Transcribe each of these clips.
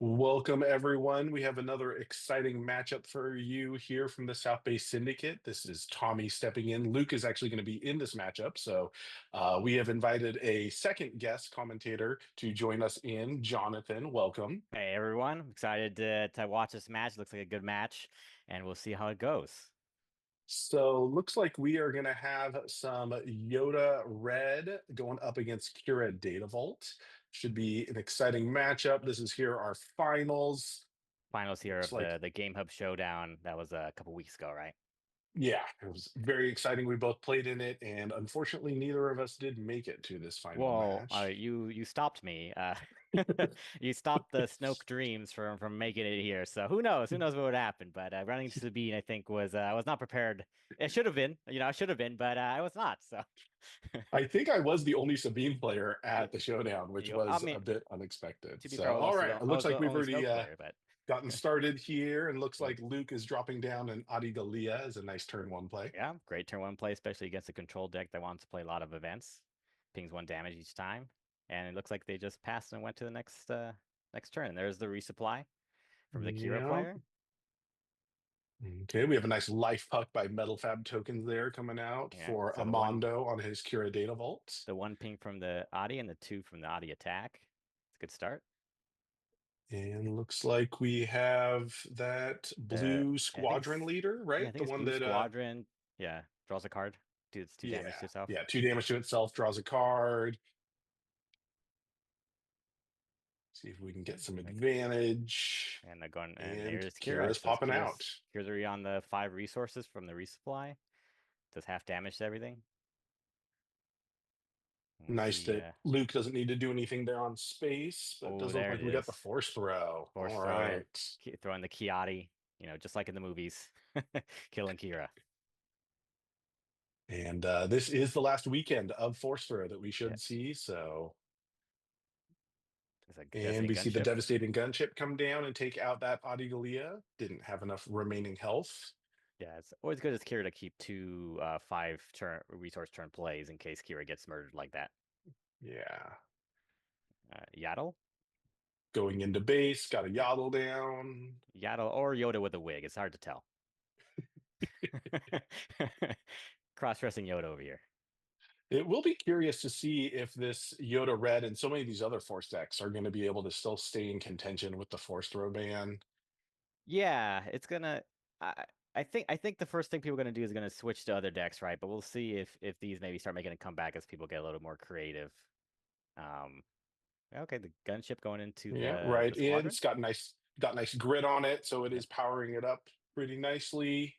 Welcome, everyone. We have another exciting matchup for you here from the South Bay Syndicate. This is Tommy stepping in. Luke is actually going to be in this matchup. So we have invited a second guest commentator to join us in. Jonathan, welcome. Hey everyone, I'm excited to watch this match. Looks like a good match, and we'll see how it goes. So looks like we are going to have some Yoda Red going up against Qi'ra Data Vault. Should be an exciting matchup. This is here our finals. Finals here Looks of like the Game Hub Showdown. That was a couple weeks ago, right? Yeah, it was very exciting. We both played in it, and unfortunately, neither of us did make it to this final Well, match. you stopped me. You stopped the Snoke dreams from making it here. So who knows? Who knows what would happen? But running to Sabine, I think was not prepared. It should have been. I should have been, but I was not. So I think I was the only Sabine player at the showdown, which I was mean, a bit unexpected. to be fair, So, I was all also right, it I looks was like the we've only already Snoke player, but gotten started here, and looks like Luke is dropping down an Adi Gallia as a nice turn one play. yeah, great turn one play, especially against a control deck that wants to play a lot of events. Pings one damage each time. And it looks like they just passed and went to the next turn. And there's the resupply from the Qi'ra Yeah. player. Okay, we have a nice life puck by Metal Fab tokens there coming out Yeah. for So Amando on his Kira Data Vault. the one ping from the Adi and the two from the Adi attack. It's a good start. And looks like we have that The blue I think squadron it's leader, yeah, I right? think The it's one Blue that Squadron. Yeah. Draws a card. It's two damage to yeah, itself. yeah, two damage to itself, draws a card. See if we can get some Like, advantage. and they're going and And there's Qi'ra. Kira's So popping out. Kira's already on the 5 resources from the resupply. Does half damage to everything. We'll Nice see. that Luke doesn't need to do anything there on space, but it Oh, does look there it like we got the is. force throw. Force All throw, right. throwing the Kiati, just like in the movies, killing Qi'ra. And this is the last weekend of force throw that we Yeah, should see. So it's a and devastating we see the gunship. devastating gunship come down and take out that Adigalia. Didn't have enough remaining health. Yeah, it's always good as Kira to keep two 5 turn resource turn plays in case Kira gets murdered like that. Yeah. Yaddle, Going into base, got a Yaddle down. Yaddle, or Yoda with a wig. It's hard to tell. Cross-dressing Yoda over here. It will be curious to see if this Yoda Red and so many of these other Force decks are going to be able to still stay in contention with the Force throw ban. Yeah, it's gonna. I I think the first thing people are gonna do is gonna switch to other decks, right? But we'll see if these maybe start making a comeback as people get a little more creative. Um, okay, the gunship going into Yeah, the right in. squadron. It's got nice grit on it, so it Yep. is powering it up pretty nicely.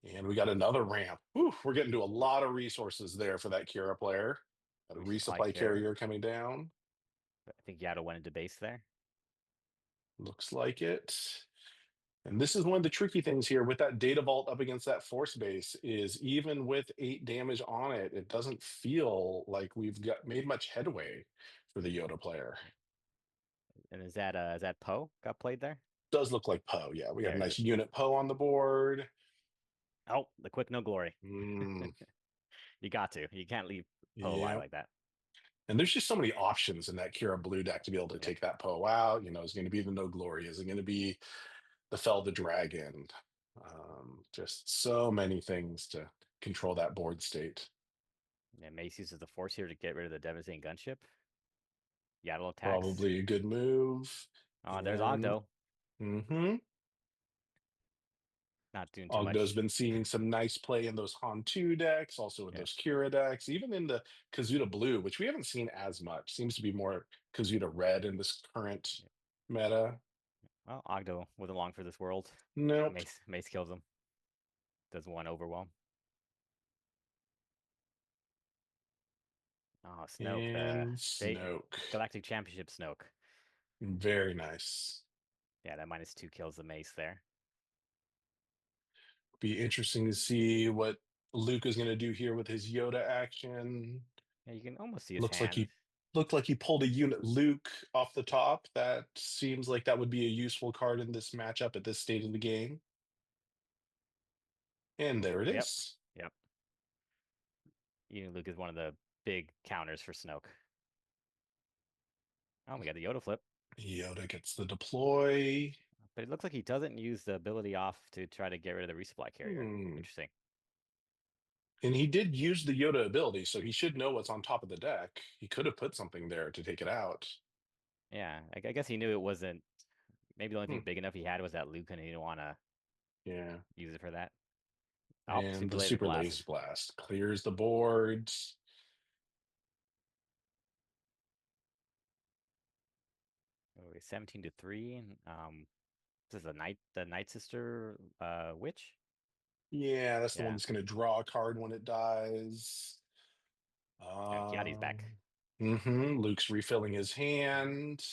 And we got another ramp. Whew, we're getting to a lot of resources there for that Kira player. Got a Resupply resupply carrier. carrier coming down. I think Yaddle went into base there. Looks like it. And this is one of the tricky things here with that data vault up against that force base is even with 8 damage on it, it doesn't feel like we've got made much headway for the Yoda player. And is that Poe got played there? Does look like Poe. Yeah, we have There it nice is. unit Poe on the board. Oh, the quick no glory. Mm, You got to. You can't leave Poe alive yeah. like that. And there's just so many options in that Kira Blue deck to be able to Yep. take that Poe out. Is it going to be the No Glory? Is it going to be the Fell the Dragon? Just so many things to control that board state. Yeah, Mace uses the force here to get rid of the devastating gunship. Yaddle attacks. Probably a good move. There's And Ogdo. hmm Not doing too Ogdo's much. been seeing some nice play in those Han 2 decks, also in Yeah. those Kira decks, even in the Kazuda Blue, which we haven't seen as much. Seems to be more Kazuda Red in this current Yeah. meta. Well, Ogdo wasn't long for this world. Nope. Mace kills him. Does one overwhelm. Oh, Snoke, the And state Snoke. Galactic Championship Snoke. Very nice. Yeah, that -2 kills the mace there. Be interesting to see what Luke is going to do here with his Yoda action. Yeah, you can almost see his Looks like hand. he looked like he pulled a unit Luke off the top. That seems like that would be a useful card in this matchup at this stage of the game. And there it Yep. is. Yep. Luke is one of the big counters for Snoke. Oh, we got the Yoda flip. Yoda gets the deploy. But it looks like he doesn't use the ability off to try to get rid of the resupply carrier. Hmm. Interesting. And he did use the Yoda ability, so he should know what's on top of the deck. He could have put something there to take it out. Yeah, I guess he knew it wasn't. Maybe the only thing Hmm. big enough he had was that Luke, and he didn't want to Yeah. use it for that. Oh, And super the laser super laser blast. blast clears the board. Oh, 17-3. This is the Night Sister witch. Yeah, that's the one Yeah, that's going to draw a card when it dies. yeah. Kiadi's back. Luke's refilling his hand.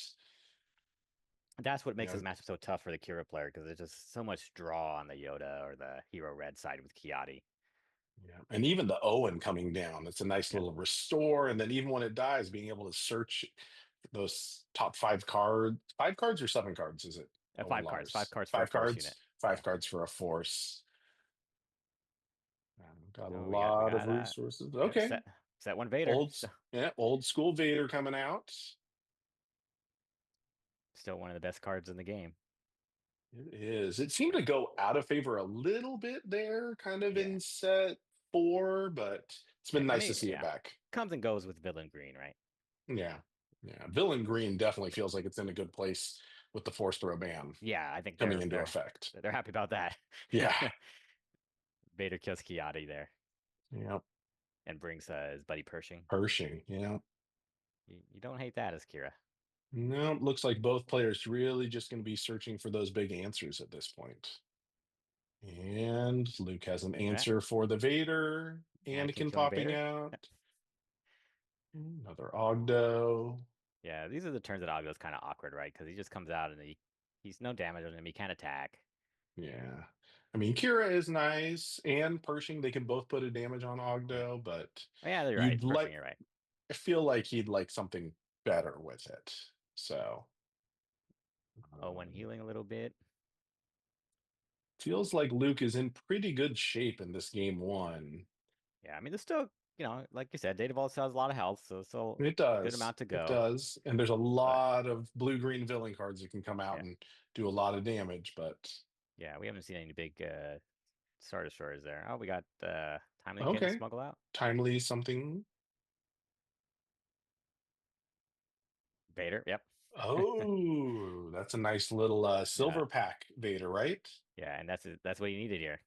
That's what makes Yeah, this matchup so tough for the Qi'ra player because there's just so much draw on the Yoda or the Hero Red side with Kiadi. yeah. And even the Owen coming down, it's a nice Yeah, little restore. And then even when it dies, being able to search those top five cards or seven cards, is it? Owen 5 cards. Five Lars. cards for a Five force unit. cards, five Yeah. cards for a force. Got a Oh, we lot of got resources. yep, Okay. set one Vader. Old, yeah, old school Vader coming out. Still one of the best cards in the game. It is. It seemed to go out of favor a little bit there, kind of Yeah. in set four, but it's been I nice to mean, see it yeah. back. Comes and goes with Villain Green, right? Yeah. Yeah. Villain Green definitely feels like it's in a good place with the Force Throw ban Yeah, I think coming they're into they're effect. they're happy about that. Yeah. Vader kills Kiadi there Yeah. and brings his buddy Pershing. Pershing. Yeah. You don't hate that as Qi'ra. No, looks like both players really just going to be searching for those big answers at this point. And Luke has an Yeah. answer for the Vader. Anakin Anakin killing popping Vader. out. Another Ogdo. Yeah, these are the turns that Ogdo's kind of awkward, right? Because he just comes out and he's no damage on him. He can't attack. Yeah. I mean, Qi'ra is nice and Pershing. They can both put a damage on Yeah. Ogdo, but Oh, yeah, you're right. you'd Pershing, like, you're right. I feel like he'd like something better with it. So, Owen um, healing a little bit. feels like Luke is in pretty good shape in this game one. Yeah, I mean, there's still, like you said, Data Vault still has a lot of health, so still It good does. amount to It go. does. And there's a But lot of blue-green villain cards that can come out yeah, and do a lot of damage, but yeah, we haven't seen any big Star Destroyers there. Oh, we got Timely getting okay. smuggled out. Timely something. Vader, yep. Oh, that's a nice little Yeah, silver pack Vader, right? yeah, and that's what you needed here.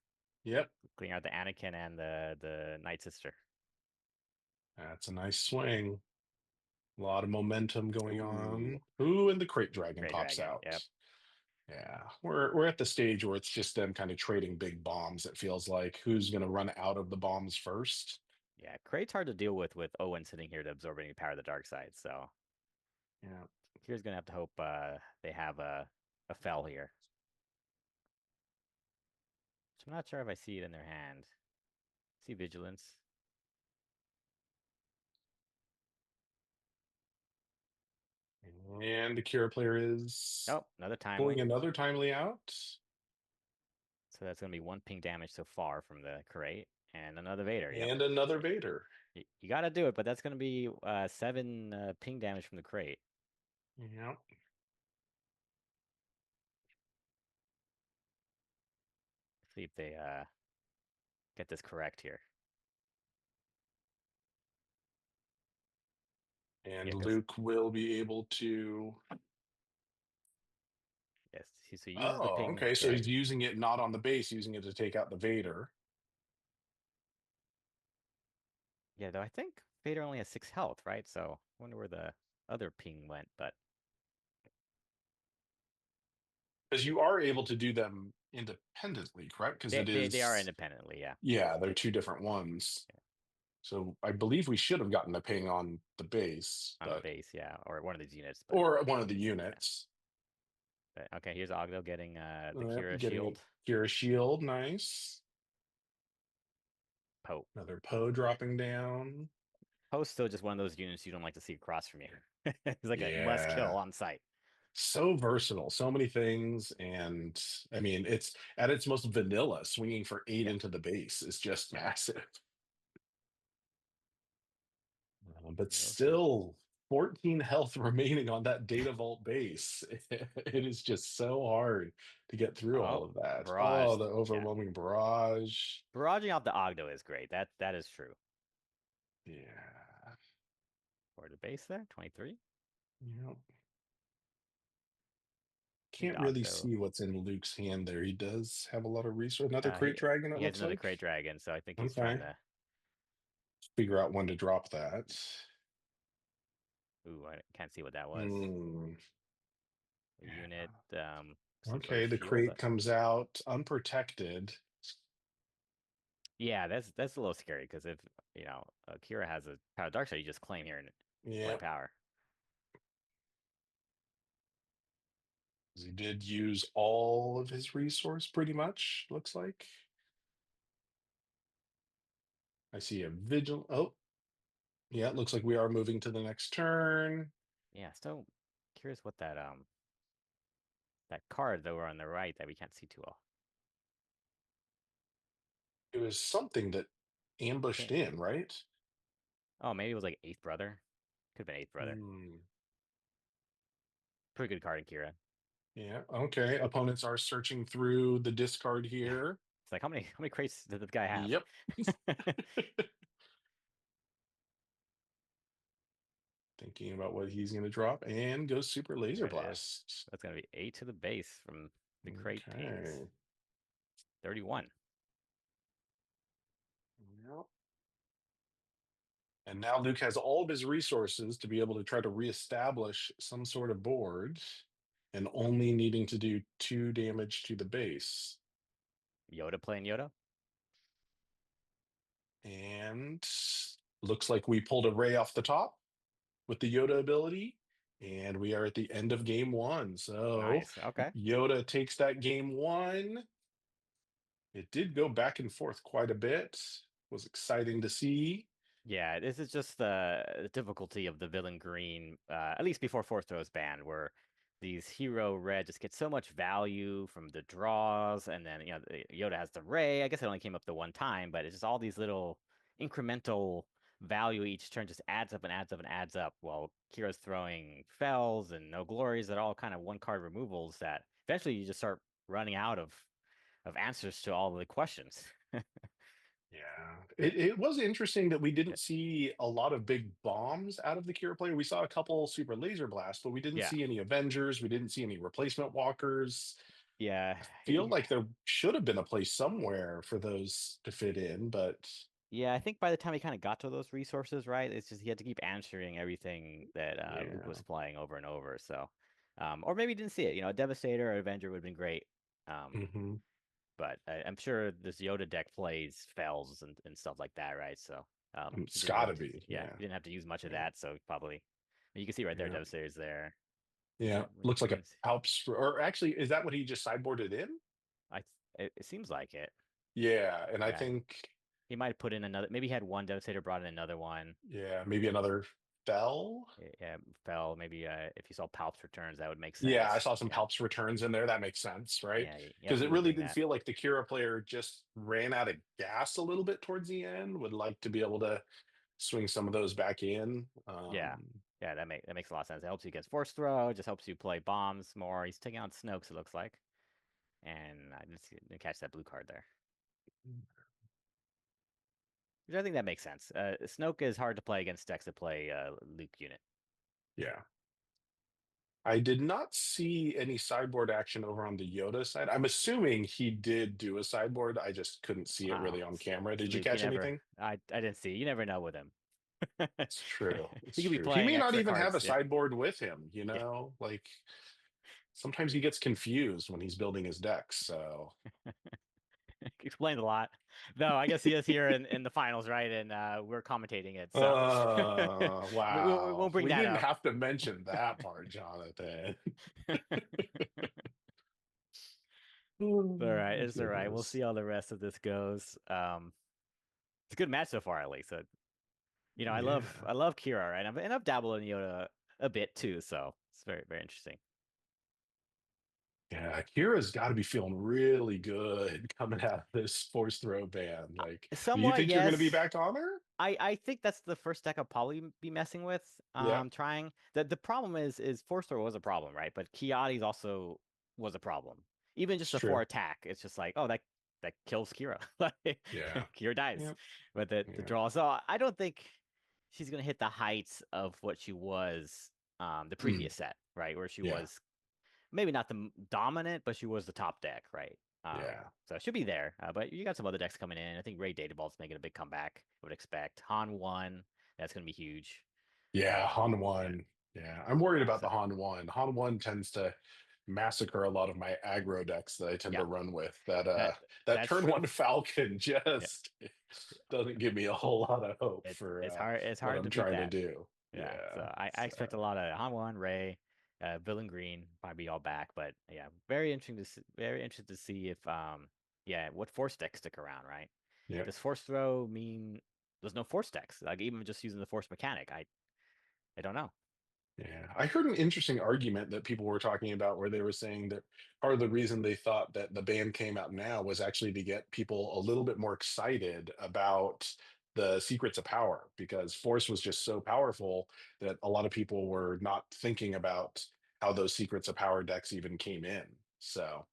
Yep. Clearing out the Anakin and the Night Sister. That's a nice swing. A lot of momentum going Ooh, on. Ooh, and the crate dragon Great pops Dragon. out. Yep. Yeah, we're at the stage where it's just them kind of trading big bombs. It feels like who's going to run out of the bombs first. Yeah, Crate's hard to deal with Owen sitting here to absorb any power of the dark side. So Yeah, here's gonna have to hope they have a fell here. Which I'm not sure if I see it in their hand. See vigilance. and the Kira player is Oh, another pulling timely. another timely out, So that's gonna be one ping damage so far from the crate. And another Vader. Yep. and another Vader. You gotta do it, but that's gonna be 7 ping damage from the crate. Yeah, See if they get this correct here. and Yeah, because Luke will be able to. yes, so he uses the Oh, ping okay. So he's correct. using it not on the base, using it to take out the Vader. Yeah, though I think Vader only has 6 health, right? So I wonder where the other ping went, but Because you are able to do them independently, correct? Because it they are is, independently, yeah. yeah, they're two different ones. So I believe we should have gotten the ping on the base, On the but base, yeah, or one of these units, but or one of the yeah. units. But, okay, here's Ogdo getting the Qi'ra Getting a shield. Kira shield, nice. Poe. Another Poe dropping down. Poe's still just one of those units you don't like to see across from you. He's like a must kill Yeah, on sight. so versatile, so many things, and I mean, it's at its most vanilla. Swinging for 8 Yeah, into the base is just massive. But we'll see. still. 14 health remaining on that data vault base. It is just so hard to get through all Oh, of that. barrage. Oh, the Yeah, overwhelming barrage. barraging out the Ogdo is great. That is true. Yeah. For the base there, 23. Yep. I think the Can't really Ogdo. see what's in Luke's hand there. He does have a lot of resource. Another He crate dragon, it he has looks another like. Crate Dragon, so I think he's trying Okay. to. Figure out when to drop that. Ooh, I can't see what that was. Hmm. A unit, some sort of Okay, the shield. crate comes out unprotected. Yeah, that's a little scary because if Qi'ra has a power dark side, you just claim here and one Yep. power. He did use all of his resource pretty much, looks like. I see a vigil. Oh, yeah, it looks like we are moving to the next turn. Yeah, still curious what that card that were on the right that we can't see too well. It was something that ambushed Okay. in, right? Oh, maybe it was like Eighth Brother. Could have been Eighth Brother. Hmm. Pretty good card in Qi'ra. Yeah, okay. Opponents are searching through the discard Yeah. here. It's like how many crates did this guy have? Yep. Thinking about what he's going to drop and go super laser There it is. blast. That's gonna be 8 to the base from the crate pings. Okay. 31. Yep. And now Luke has all of his resources to be able to try to reestablish some sort of board and only needing to do 2 damage to the base. Yoda playing Yoda. And looks like we pulled a ray off the top with the Yoda ability. And we are at the end of game one. So Nice. Okay. Yoda takes that game one. It did go back and forth quite a bit. Was exciting to see. Yeah, this is just the difficulty of the villain green, at least before Force Throw is banned, where these hero red just get so much value from the draws, and then Yoda has the ray. I guess it only came up the one time, but it's just all these little incremental value each turn just adds up and adds up and adds up. While Kira's throwing fells and no glories that are all kind of one card removals that eventually you just start running out of answers to all the questions. Yeah, it was interesting that we didn't see a lot of big bombs out of the Kira player. We saw a couple super laser blasts, but we didn't Yeah. see any Avengers. We didn't see any replacement walkers. Yeah, I feel like there should have been a place somewhere for those to fit in, but yeah. I think by the time he kind of got to those resources, right, it's just he had to keep answering everything that Luke yeah. was playing over and over. So, or maybe he didn't see it. A Devastator or Avenger would have been great. Um, Hmm. but I'm sure this Yoda deck plays fells and stuff like that, right? So, he It's didn't really gotta have to. be. Yeah, Yeah. he didn't have to use much of Yeah. that. So probably you can see right there, Yeah. Devastator's there. Yeah. Looks We like a didn't. Palps, or actually, is that what he just sideboarded in? I. It seems like it. Yeah. And I Yeah, think, he might have put in another. Maybe he had one Devastator, brought in another one. yeah, maybe another fell. Yeah, fell. Maybe if you saw Palps returns, that would make Yeah, I sense. saw some Yeah, Palps returns in there. That makes sense, right? yeah, yep. Because He it would really bring did that. feel like the Kira player just ran out of gas a little bit towards the end. Would like to be able to swing some of those back in. Yeah, yeah. That makes a lot of sense. It helps you against force throw. It just helps you play bombs more. He's taking out Snokes. It looks like, and I didn't catch that blue card there. Which I think that makes sense. Snoke is hard to play against decks that play Luke unit. Yeah. I did not see any sideboard action over on the Yoda side. I'm assuming he did do a sideboard. I just couldn't see it Wow, really on camera. it's Did you Luke. You catch never. anything? I didn't see. You never know with him. It's true. It's He could be true. He playing may not extra even have a cards. Yeah, sideboard with him, yeah. like sometimes he gets confused when he's building his decks. So Explains a lot. Though I guess he is here in the finals, right? And we're commentating it, so we wow. won't bring We that didn't up. have to mention that part, Jonathan. All Oh, right, it's all right. We'll goodness. see how the rest of this goes. It's a good match so far, at least. I love Yeah. I love Qi'ra, right? And I've dabbled in Yoda a bit too, so it's very very interesting. Yeah, Kira's got to be feeling really good coming out of this force throw ban. Like, you Somewhat, think you're going to be yes. back on her? I think that's the first deck I'll probably be messing with. Yeah, Trying the problem is Force Throw was a problem, right? But Kiadi's also was a problem. Even just it's the true. four attack, it's just like, oh, that kills Qi'ra. Like Yeah, Qi'ra dies. yeah, But the yeah. draw. So I don't think she's gonna hit the heights of what she was the Mm, previous set, right? Where she yeah, was maybe not the dominant, but she was the top deck, right? yeah. So it should be there. But you got some other decks coming in. I think Ray Databall's making a big comeback. I would expect Han 1. That's going to be huge. Yeah, Han Yeah. 1. Yeah, I'm worried about So the Han 1. Han 1 tends to massacre a lot of my aggro decks that I tend yeah, to run with. That that that that's turn true. one Falcon Yeah, just doesn't give me a whole lot of hope for it's hard. It's what hard I'm to beat trying to that. do. Yeah. So Yeah. I expect a lot of Han 1, Ray, Villain Green probably be all back. But yeah, very interesting to see, very interested to see if yeah what force decks stick around, right? Yeah. Does force throw mean there's no force decks? Like even just using the force mechanic, I don't know. Yeah, I heard an interesting argument that people were talking about where they were saying that part of the reason they thought that the ban came out now was actually to get people a little bit more excited about the secrets of power because Force was just so powerful that a lot of people were not thinking about how those secrets of power decks even came in. So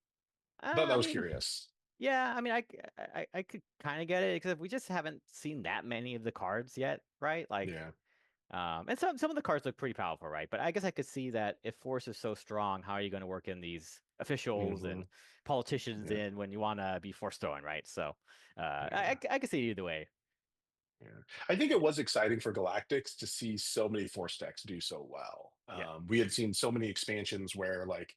I thought that I was mean, curious. yeah, I mean, I could kind of get it because we just haven't seen that many of the cards yet, right? Like, Yeah. and some of the cards look pretty powerful, right? But I guess I could see that if Force is so strong, how are you going to work in these officials Hmm. and politicians Yeah. in when you want to be force throwing, right? So, Yeah. I could see it either way. Yeah. I think it was exciting for Galactics to see so many Force decks do so well. Yeah. We had seen so many expansions where, like,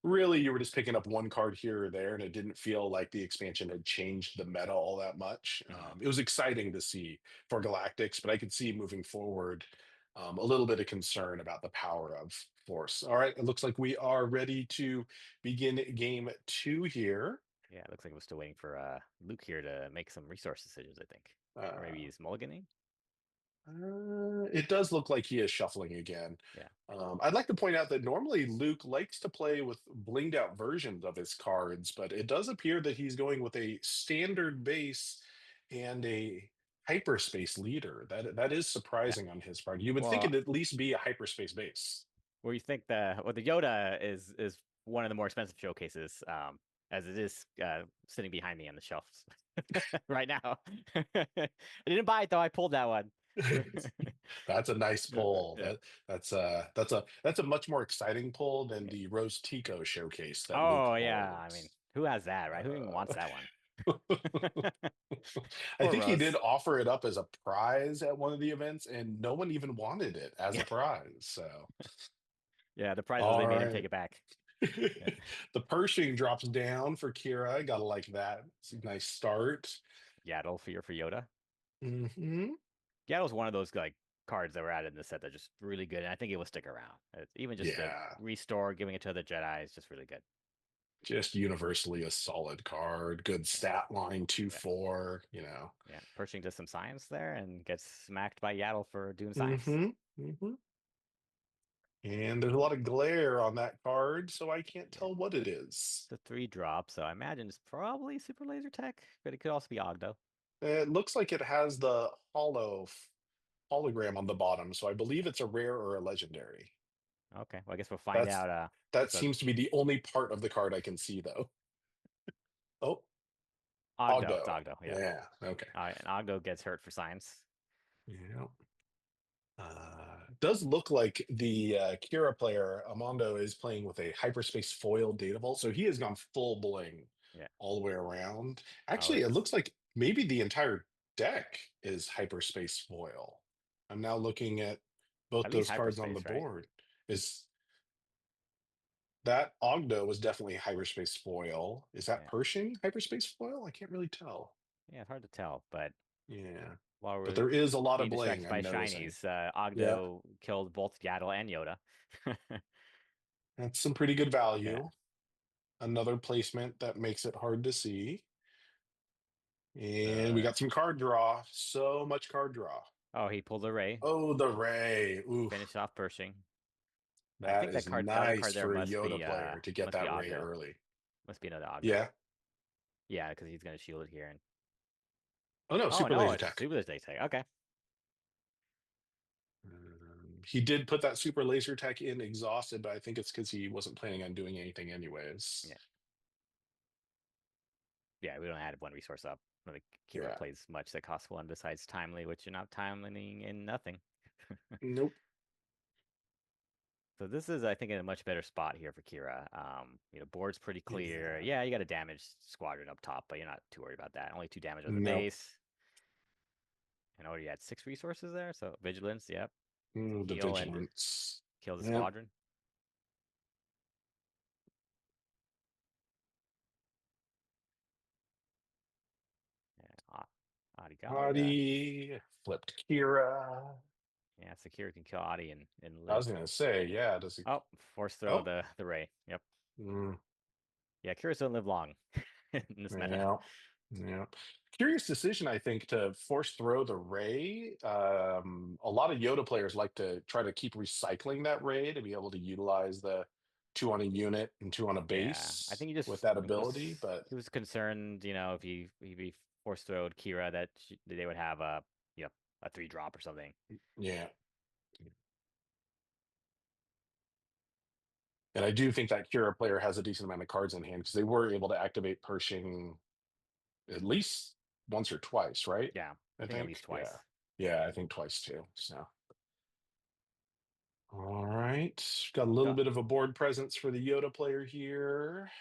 really you were just picking up one card here or there, and it didn't feel like the expansion had changed the meta all that much. Hmm. It was exciting to see for Galactics, but I could see moving forward a little bit of concern about the power of Force. All right, it looks like we are ready to begin game two here. Yeah, it looks like we're still waiting for Luke here to make some resource decisions, I think. Or maybe Uh, he's mulliganing. It does look like he is shuffling again. Yeah. I'd like to point out that normally Luke likes to play with blinged out versions of his cards, but it does appear that he's going with a standard base and a hyperspace leader. That is Yeah. surprising on his part. You would think Well, it'd at least be a hyperspace base. where you think the Yoda is one of the more expensive showcases, as it is sitting behind me on the shelves right now. I didn't buy it though. I pulled that one. That's a nice pull. Yeah. That's a much more exciting pull than the Rose Tico showcase that Luke Oh yeah. I mean, holds. who has that, right? Who even wants Uh, that one? I Poor think he did Rose. offer it up as a prize at one of the events, and no one even wanted it as a Yeah. prize. So, Yeah. The prize was they all made him take right. it back. Yeah. The Pershing drops down for Kira. Gotta like that. It's a nice start. Yaddle for Yoda. Hmm. Yaddle's one of those like cards that were added in the set that just really good, and I think it will stick around. Even just the Yeah, restore, giving it to the Jedi is just really good. just universally a solid card. Good Yeah. stat line, two Yeah. four. You know. Yeah, Pershing does some science there and gets smacked by Yaddle for doing science. Hmm. Hmm. And there's a lot of glare on that card, so I can't Yeah, tell what it is. it's a 3 drop, so I imagine it's probably Super Laser Tech, but it could also be Ogdo. It looks like it has the hologram on the bottom, so I believe it's a rare or a legendary. Okay, well I guess we'll find That's out. that So seems to be the only part of the card I can see though. Oh, Ogdo, it's Ogdo. Ogdo, yeah. Yeah. Okay. And Ogdo gets hurt for science. Yeah. Does look like the Kira player Amondo is playing with a hyperspace foil data vault, so he has gone full bling Yeah. all the way around. Oh, Actually, it it's looks like maybe the entire deck is hyperspace foil. I'm now looking at both at least those cards on the hyperspace, right? board. Is that Ogdo was definitely hyperspace foil? Is that Yeah. Pershing hyperspace foil? I can't really tell. Yeah, it's hard to tell, but Yeah, while but we're there is a lot of being bling distracted by I'm noticing. shinies, Yeah, Ogdo killed both Yaddle and Yoda. that's some pretty good Yeah. value. Another placement that makes it hard to see. And we Uh, got some card draw. So much card draw. oh, he pulled a Ray, Oh, the Ray. Oof. finished off Pershing. I That think is that other card nice there for a Yoda player to get must be that Ray Oggo. early. Must be another Oggo. Yeah. Yeah, because he's gonna shield it here. And Oh no, oh super no, laser it's tech. super they say. Okay. He did put that super laser tech in exhausted, but I think it's because he wasn't planning on doing anything anyways. Yeah. Yeah, we don't add one resource up. Like Qi'ra Yeah. plays much that costs one besides timely, which you're not timelying in nothing. Nope. So this is, I think, in a much better spot here for Qi'ra. Board's pretty clear. Yeah. Yeah, you got a damaged squadron up top, but you're not too worried about that. Only 2 damage on the Nope. base. And already had 6 resources there, so vigilance, yep. The Heal and vigilance. kill the Yep. squadron. Yeah, Adi got that. Adi flipped Qi'ra. Yeah, Sakira can kill Adi and I live. was gonna say, yeah. Does he? Oh, force throw Oh. the ray. Yep. Mm, Yeah, Kiras don't live long in this meta. yeah. Yeah. Curious decision, I think, to force throw the ray. A lot of Yoda players like to try to keep recycling that ray to be able to utilize the 2 on a unit and 2 on a Yeah, I base think with that ability. But he was concerned, if he be force throwed Qi'ra that they would have a 3-drop or something. yeah. And I do think that Kira player has a decent amount of cards in hand because they were able to activate Pershing at least once or twice, right? Yeah, I I think at think. least Yeah. twice. Yeah, I think twice too. So, all right. Got a little Though, bit of a board presence for the Yoda player here.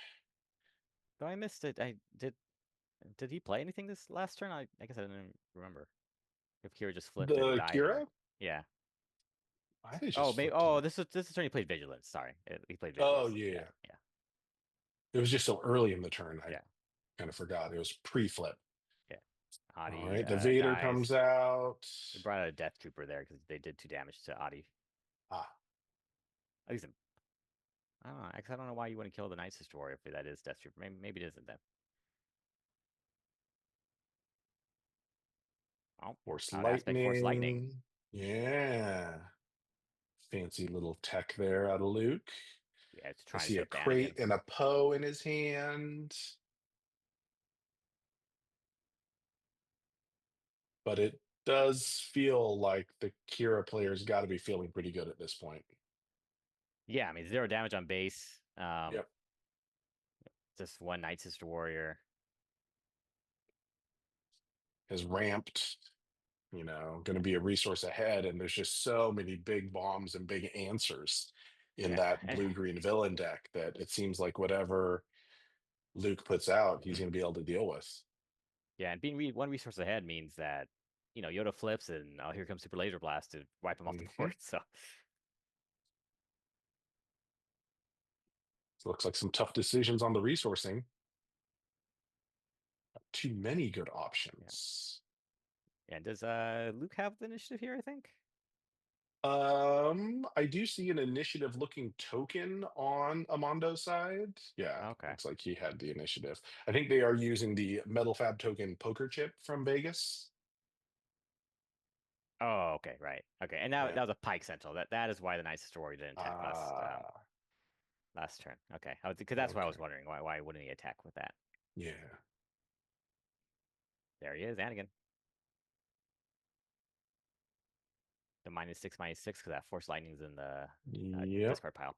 though I missed it. I did he play anything this last turn? I guess I didn't remember if Qi'ra just flipped and The died or Kira? yeah. I think Oh, just maybe. flipped Oh, him. this is turn he played vigilance. Sorry, he played Oh, vigilance. Yeah, yeah. yeah, It was just so early in the turn. I yeah, kind of forgot. It was pre-flip. yeah. All Adi right. The Vader comes dies. out. They brought out a Death Trooper there because they did 2 damage to Adi. Ah, At least I don't know. I don't know why you wouldn't kill the Night Sister Warrior if that is Death Trooper. Maybe it isn't then. Oh, Force out aspect Force Lightning. Lightning. Yeah. Fancy little tech there out of Luke. Yeah, it's I trying to see a save the Anakin. crate and a Poe in his hand. But it does feel like the Kira player's got to be feeling pretty good at this point. Yeah, I mean 0 damage on base. Yep. Just 1 Night Sister Warrior. Has ramped, going to be a resource ahead. And there's just so many big bombs and big answers in Yeah, that blue-green villain deck that it seems like whatever Luke puts out, he's going to be able to deal with. yeah, and being 1 resource ahead means that Yoda flips and oh, here comes Super Laser Blast to wipe him off the Mhm. board. So Looks like some tough decisions on the resourcing. Too many good yeah. options. And does Luke have the initiative here? I think. I do see an initiative looking token on Amondo's side. Yeah, Okay. looks like he had the initiative. I think they are using the Metal Fab token poker chip from Vegas. Oh, okay, right. Okay, and that Yeah. was a Pike Sentinel. That is why the Night Sister Warrior didn't attack Ah, last turn. Okay, because that's why I was okay. wondering why wouldn't he attack with that? Yeah. There he is, Anakin. The -6/-6 because that Force Lightning's in the Yep. discard pile.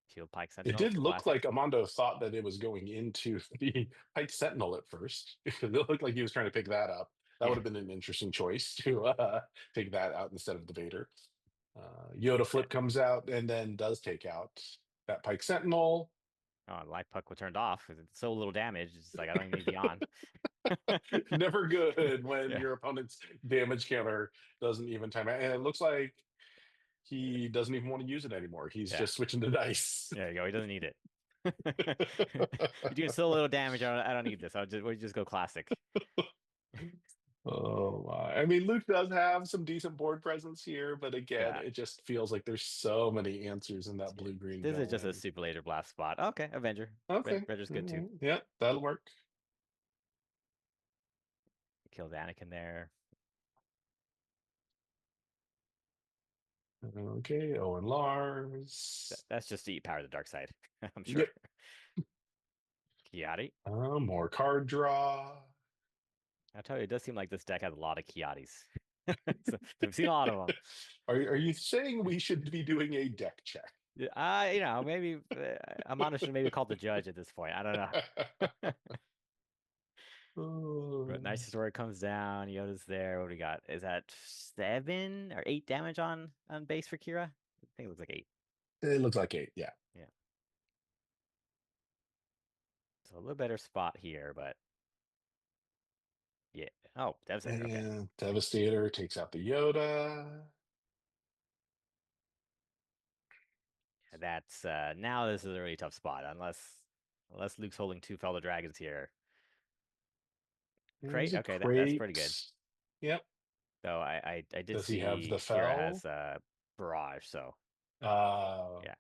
Shield Pike It Sentinel, did look like classic. Amondo thought that it was going into the Pike Sentinel at first. It looked like he was trying to pick that up. That would Yeah, have been an interesting choice to take that out instead of the Vader. Yoda yeah. Flip comes out and then does take out that Pike Sentinel. Oh, Light Puck was turned off because it's so little damage. It's like I don't even need the on. Never good when Yeah, your opponent's damage counter doesn't even time out. And it looks like he doesn't even want to use it anymore. He's yeah. just switching to dice. There you go. He doesn't need it. You're doing so little damage. I don't need this. We'll just go classic. Oh my. I mean, Luke does have some decent board presence here, but again, Yeah. it just feels like there's so many answers in that blue-green This is just a villain. Super Laser Blast spot. Okay, Avenger. Okay. Avenger's good too. Mhm. Yeah, that'll work. Kills Anakin there. Okay, Owen Lars. That's just to eat power of the dark side, I'm sure. Yep. Kiati. More card draw. I'll tell you, it does seem like this deck has a lot of Kiatis. So, we've seen a lot of them. Are you saying we should be doing a deck check? Maybe Amanda should maybe call the judge at this point. I don't know. But Oh, nice story comes down. Yoda's there. What do we got? Is that 7 or 8 damage on base for Qi'ra? I think it looks like 8. it looks like 8, yeah. Yeah. So a little better spot here, but yeah. Oh, Devastator. Okay. And Devastator takes out the Yoda. That's now this is a really tough spot unless Luke's holding 2 Fellow Dragons here. There's Crate. a Okay, that's pretty good. crate. Yep. So I did Does he have the see Qi'ra fell? has Barrage, so Uh, yeah.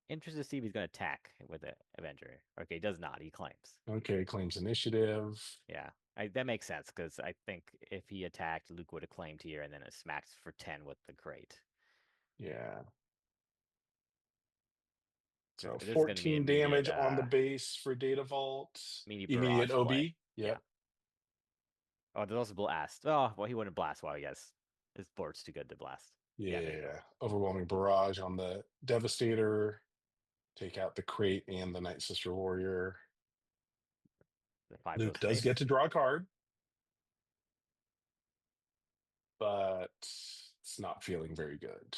Interested to see if he's going to attack with the Avenger. Okay, he does not. He claims. okay, claims initiative. Yeah, that makes sense because I think if he attacked, Luke would have claimed here and then it smacks for 10 with the crate. Yeah. So This is going to be 14 immediate damage on the base for Data Vault. Immediate barrage play. OB. Yeah. Yep. Oh, there's also blast. Oh, well, he wouldn't blast while he has his board's too good to blast. Yeah, there you go. Yeah. Overwhelming barrage on the Devastator. Take out the crate and the Night Sister Warrior. The 5 Luke goes does get face. to draw a card, but it's not feeling very good.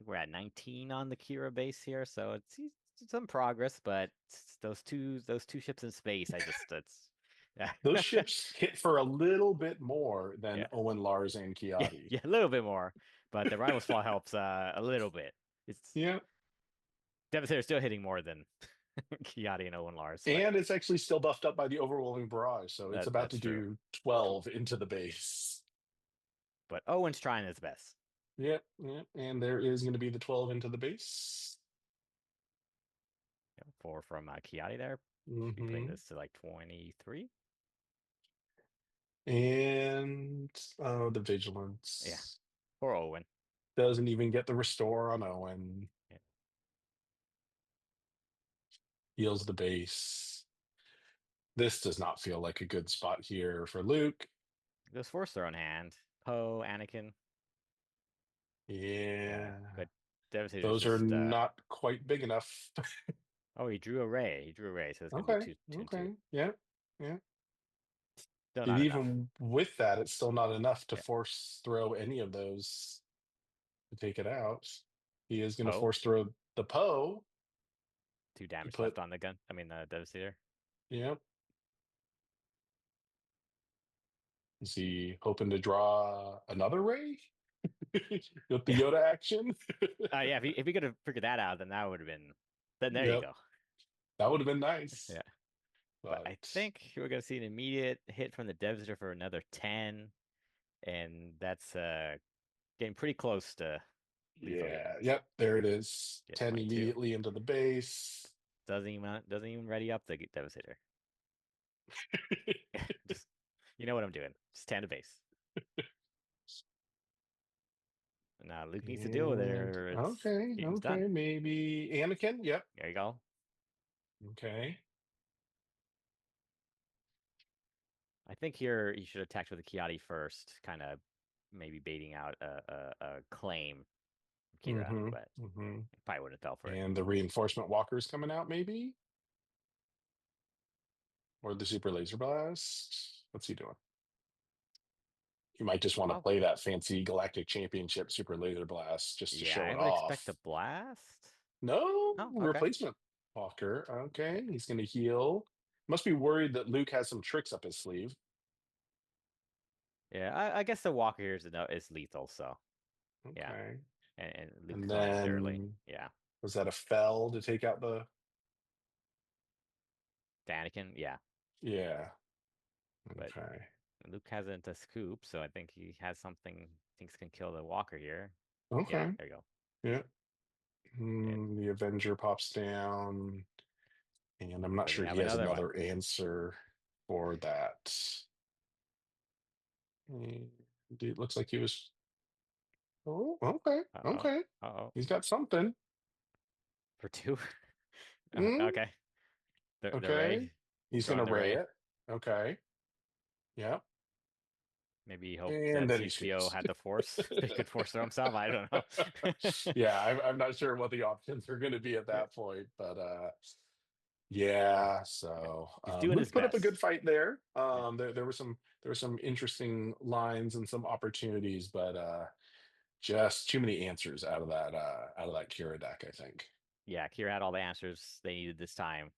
We're at 19 on the Qi'ra base here, so it's some progress, but those two ships in space, it's yeah. Those ships hit for a little bit more than Yeah. Owen, Lars, and Yeah, Kiati. yeah, a little bit more, but the Rivals Fall helps a little bit. It's Yeah. Devastator still hitting more than Kiati and Owen Lars, but And it's actually still buffed up by the overwhelming barrage. So it's about that's to true. do 12 into the base. But Owen's trying his best. Yep. Yep. And there is going to be the 12 into the base. 4 from Kiati there. Should be putting Hmm. this to like 23. And the Vigilance. Yeah. Or Owen. Doesn't even get the restore on Owen. Yeah. Heals the base. This does not feel like a good spot here for Luke. There's Force Throw in hand. Poe, Anakin. Yeah. Yeah. But Devastator's Those are just not quite big enough. oh, he drew a ray. He drew a ray, so it's gonna be Okay. 2 and 2. Okay. Yeah. Yeah. Still And not enough. even with that, it's still not enough to Yeah. force throw any of those to take it out. He is going to Poe. force throw the Poe 2 to damage left put, on the gun. I mean the Devastator. yeah. Is he hoping to draw another ray with the Yeah. Yoda action? Yeah, if he could have figured that out, then that would have been then there you Yep. go. That would have been nice. Yeah. But But I think we're gonna see an immediate hit from the Devastator for another 10. And that's getting pretty close to lethal here. yeah. Yep. There it is. Get 10 22. immediately into the base. Doesn't even ready up the Devastator. Just you know what I'm doing. Just 10 to base. Now Luke needs to deal with it, And or it's okay. game's Okay. done. Maybe Anakin. Yep. There you go. Okay. I think here you should attack with the Kiati first, kind of maybe baiting out a claim from Qi'ra, Mm-hmm. but Mm-hmm. probably wouldn't have fell for it. And the reinforcement walkers coming out, maybe? Or the super laser blast? What's he doing? You might just want to Oh, play that fancy Galactic Championship super laser blast just to yeah, show I it would expect a off. blast. No Oh, okay. replacement walker. Yeah, Okay, he's going to heal. Must be worried that Luke has some tricks up his sleeve. yeah. I guess the Walker here is lethal, so yeah. Okay. And Luke And claimed early. then Yeah. was that a fell to take out the? To Anakin, yeah. Yeah. But Okay. Luke hasn't a scoop, so I think he has something he thinks can kill the Walker here. Yeah, Okay. there you go. Yeah. And The Avenger pops down. And I'm not doesn't sure have he has another one. another answer for that. Dude looks like he was. Oh, okay, Uh-oh. okay. Uh-oh. He's got something. For two? Mm, Okay. The okay. Ray. He's Throwing gonna the ray Ray. it. Okay. Yep. Maybe he hoped And that then he CCO screws. had the force. He could force throw himself. I don't know. Yeah, I'm not sure what the options are going to be at that point, but yeah. So He's doing his Luke put up a best. good fight there. Yeah. There were some interesting lines and some opportunities, but just too many answers out of that Kira deck, I think. Yeah, Qi'ra had all the answers they needed this time.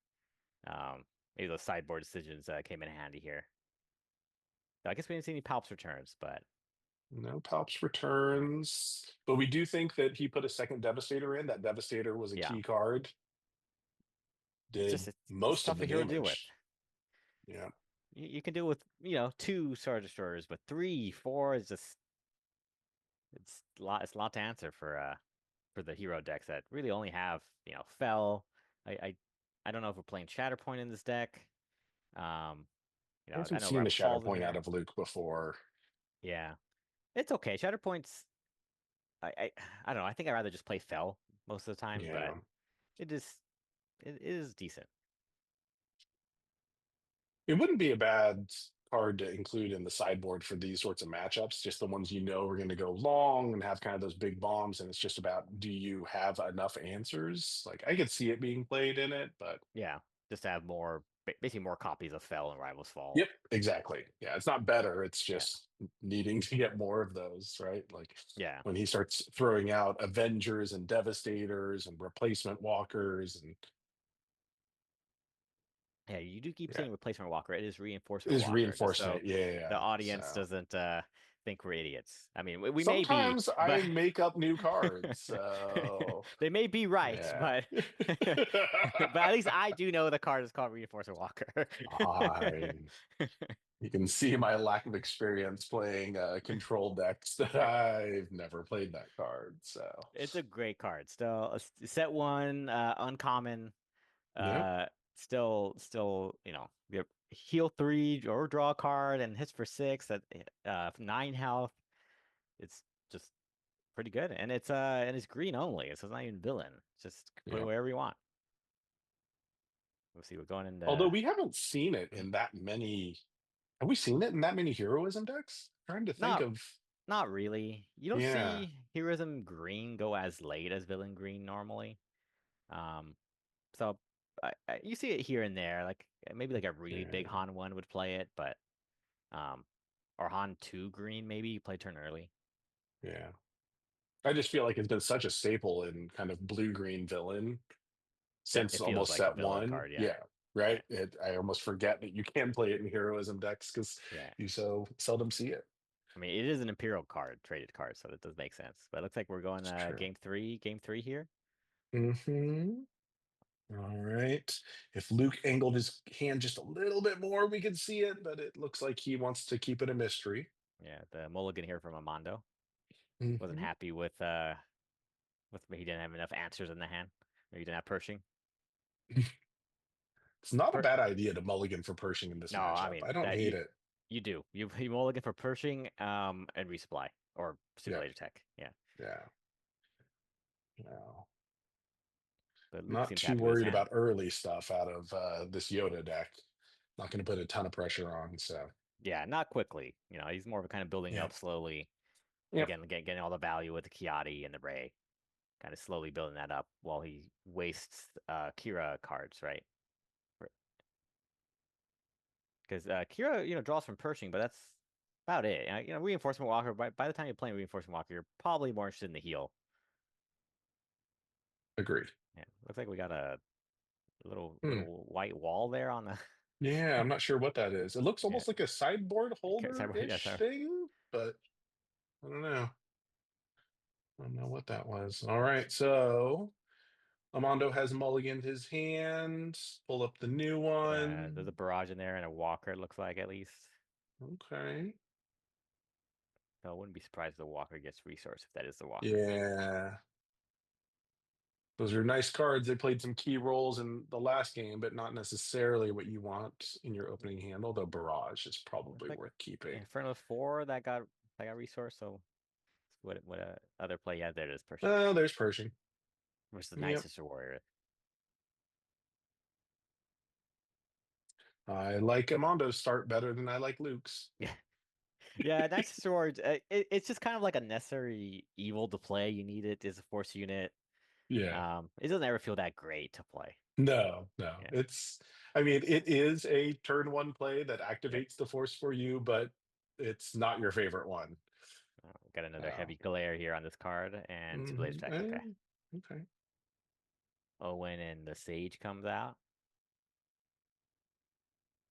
Um, Maybe those sideboard decisions came in handy here. I guess we didn't see any Palps returns, but No Palps returns, but we do think that he put a second Devastator in. That Devastator was a yeah, key card. it's just Did it's most of tough the a hero to deal with. damage. Yeah. You can deal with two Star Destroyers, but three, four is just it's a lot to answer for the hero decks that really only have Fell. I I, I don't know if we're playing Shatterpoint in this deck. Um, I I haven't know seen the Rival Shadow Falls in Point out here. of Luke before. Yeah, it's okay. Shatterpoint's I I don't know. I think I'd rather just play Fell most of the time, but Yeah. it is it is decent. It wouldn't be a bad card to include in the sideboard for these sorts of matchups, just the ones you know are going to go long and have kind of those big bombs. And it's just about, do you have enough answers? Like, I could see it being played in it, but Yeah, just to have basically more copies of Fell and Rivals Fall. yep, exactly. Yeah, it's not better. It's Yeah, just needing to get more of those, right? Like yeah, when he starts throwing out Avengers and Devastators and replacement walkers and yeah. You do keep yeah, saying replacement walker. It is reinforcement is walker, just reinforcing so it. Yeah, the yeah. audience So doesn't think we're idiots. I mean, we may be, sometimes I but make up new cards. So they may be right, yeah. but but at least I do know the card is called reinforcement walker. I You can see my lack of experience playing control decks that I've never played that card. So It's a great card. Still, set one, uncommon. yeah, Uh, still, you heal three or draw a card and hits for six at 9 health. It's just pretty good, and it's green only, so it's not even villain. Just put it yeah. wherever you want. We'll see. We're going Although into we haven't seen it in that many. Have we seen it in that many heroism decks? Trying to think not of. not really. You don't Yeah, see heroism green go as late as villain green normally. Um, so you see it here and there, like maybe like a really big yeah, Han one would play it, but um, or Han two green maybe you play turn early. yeah. I just feel like it's been such a staple in kind of blue green villain That since it feels almost like a set villain one. card, yeah, Yeah, yeah, right. I almost forget that you can play it in heroism decks because yeah. you so seldom see it. I mean, it is an Imperial card, traded card, so that does make sense. But it looks like we're going It's true. game three here. Hmm. All right. If Luke angled his hand just a little bit more, we could see it, but it looks like he wants to keep it a mystery. Yeah, the mulligan here from Amando. Wasn't Hmm. happy with he didn't have enough answers in the hand. Or he didn't have Pershing. It's not a Per bad idea to mulligan for Pershing in this No, I matchup. I mean don't that hate it. you do. You mulligan for Pershing and resupply or Yeah, simulator tech. Yeah. yeah. No, But Luke not seems too happy with his worried hand. about early stuff out of this Yoda deck. Not going to put a ton of pressure on. So, Yeah, not quickly. He's more of a kind of building yeah. up slowly. Yep. Again, getting all the value with the Kiati and the Ray, kind of slowly building that up while he wastes Qi'ra cards, right? Because Qi'ra, draws from Pershing, but that's about it. Reinforcement Walker. By the time you're playing Reinforcement Walker, you're probably more interested in the heal. Agreed. Yeah, looks like we got a Hmm. little white wall there on the. Yeah, I'm not sure what that is. It looks Yeah, almost like a sideboard okay, sorry, yeah, holder-ish sorry. thing, but I don't know. I don't know what that was. All right, so Armando has mulliganed his hand. Pull up the new Yeah, there's a one. barrage in there and a Walker. It looks like at least. Okay. So I wouldn't be surprised if the Walker gets resource if that is the Walker. Yeah. Those are nice cards. They played some key roles in the last game, but not necessarily what you want in your opening hand, although Barrage is Looks probably like worth keeping. Inferno 4 that got I got resource. So what other play? Yeah, there it is. Pershing Oh, there's Pershing. versus the Night Yep. Sister Warrior. I like Amondo's start better than I like Luke's. Yeah, yeah. Night Sister Warrior. It's just kind of like a necessary evil to play. You need it as a force unit. Yeah. It doesn't ever feel that great to play. No, no. Yeah. I mean, it is a turn one play that Yep. activates the force for you, but it's not your favorite one. Got another Uh, heavy glare here on this card, and two blades mhm, back. Okay. okay. Owen and the Sage comes out.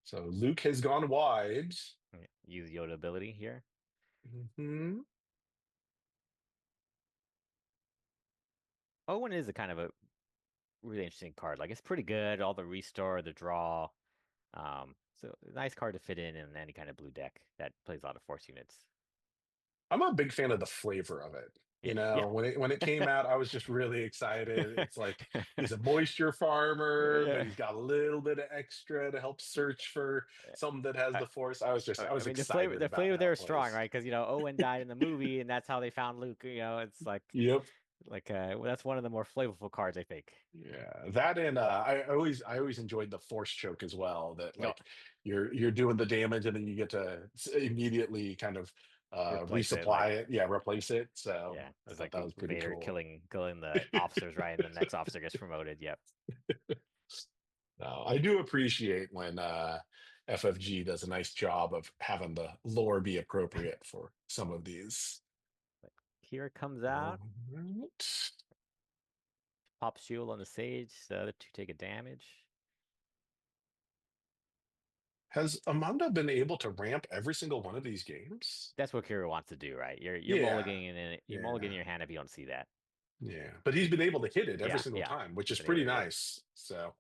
So Luke has gone wide. Yeah, use Yoda ability here. Mhm. Owen is a kind of a really interesting card. Like it's pretty good. All the restore, the draw. So nice card to fit in any kind of blue deck that plays a lot of force units. I'm a big fan of the flavor of it. Yeah, yeah, When it came out, I was just really excited. It's like he's a moisture farmer, but yeah. he's got a little bit of extra to help search for something that has I, the force. I I was mean, excited the about flavor how there it is strong, plays. right? Because Owen died in the movie, and that's how they found Luke. It's Yep. well, that's one of the more flavorful cards, I think. Yeah, that and I always enjoyed the force choke as well. That Oh, like you're doing the damage and then you get to immediately kind of replace it, resupply it, yeah, replace it. So yeah, I just thought like that was pretty Vader cool. killing the officers, right? And the next officer gets promoted. Yep. No, I do appreciate when FFG does a nice job of having the lore be appropriate for some of these. Here comes All out, right. pop shield on the Sage. The other two take a damage. Has Amanda been able to ramp every single one of these games? That's what Qi'ra wants to do, right? You're Yeah, mulliganing in you're mulliganing yeah. your hand if you don't see that. Yeah, but he's been able to hit it every Yeah, single yeah. time, which He's is been able pretty to hit it. nice. So,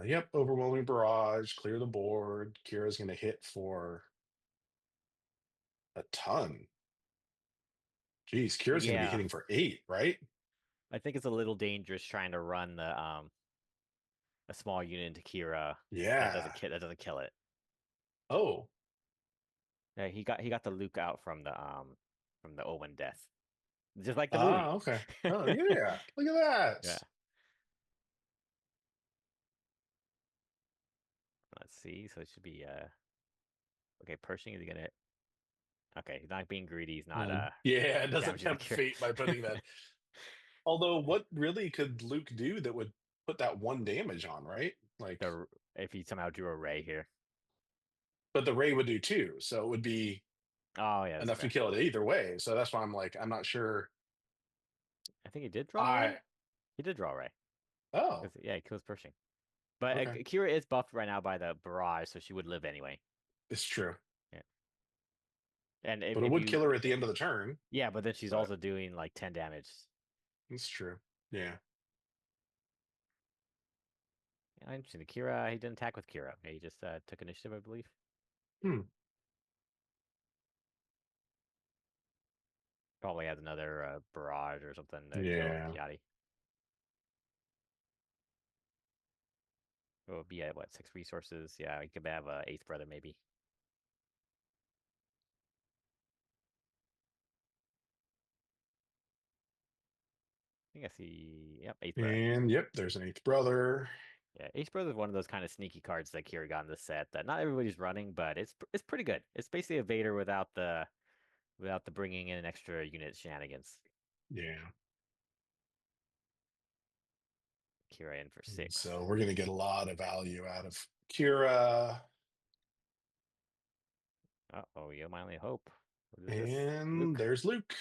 yep, overwhelming barrage, clear the board. Kira's going to hit for a ton. Geez, Kira's going to be Yeah, hitting for 8, right? I think it's a little dangerous trying to run the a small unit into Qi'ra Yeah. that doesn't kill it. Oh, Yeah, he got the Luke out from the Owen death, just like the movie. okay. Oh, yeah. Look at that. Yeah. Let's see. So it should be okay. Pershing is he gonna okay? He's not being greedy. He's not Yeah, it doesn't damaging the tempt cure. fate by putting that. Although, what really could Luke do that would put that one damage on, right? Like, The if he somehow drew a ray here. but the Ray would do too. So it would be Oh yeah, that's enough to fair. kill it either way. So that's why I'm like, I'm not sure. I think he did draw a ray. I He did draw a ray. Oh, 'Cause, yeah, he kills Pershing. But okay, Kira is buffed right now by the barrage, so she would live anyway. it's true. Yeah. And But it if would you kill her at the end of the turn. yeah, but then she's But also doing like 10 damage. it's true. Yeah. Yeah, interesting. The Kira, he didn't attack with Kira. He just took initiative, I believe. Hmm. Probably has another barrage or something to kill Yeah. Kiadi. It would be at what, 6 resources? Yeah, he could have a eighth brother maybe. I think I see. Yep, eighth brother. And yep, there's an eighth brother. Yeah, eighth brother is one of those kind of sneaky cards that Kira got in the set that not everybody's running, but it's pretty good. It's basically a Vader without the bringing in an extra unit shenanigans. Yeah. Kira in for And 6. so we're gonna get a lot of value out of Kira. Uh-oh, you're my only hope. What is this? And Luke. there's Luke.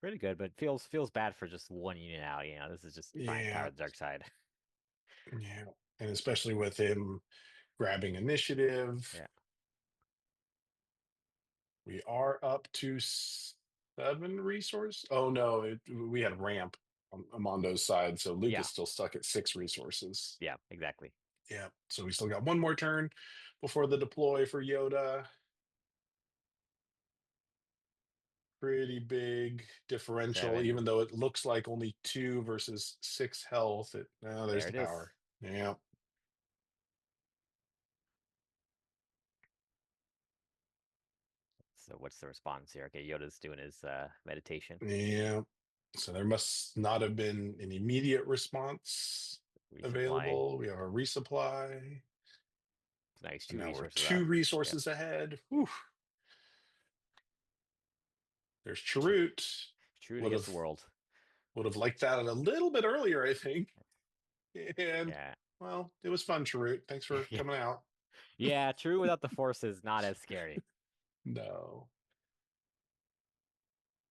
Pretty good, but feels bad for just one unit out. This is just firepower Yeah. the dark side. Yeah. And especially with him grabbing initiative. Yeah. We are up to 7 resource. Oh no, we had ramp on Amondo's side, so Luke is Yeah. still stuck at 6 resources. Yeah, exactly. Yeah, so we still got one more turn before the deploy for Yoda. Pretty big differential, 7. even though it looks like only 2 versus 6 health. There's There the it is. power. Yeah, So what's the response here? Okay, Yoda's doing his meditation, Yeah. So there must not have been an immediate response resupplying. available. We have a resupply. Nice, And two now we're resources up. two Yep. resources ahead. Whew. There's Ch- Chirrut. True Would against the have world. would have liked that a little bit earlier, I think. And Yeah. well, it was fun, Chirrut. Thanks for Yeah. coming out. Yeah, true without the force is not as scary. No.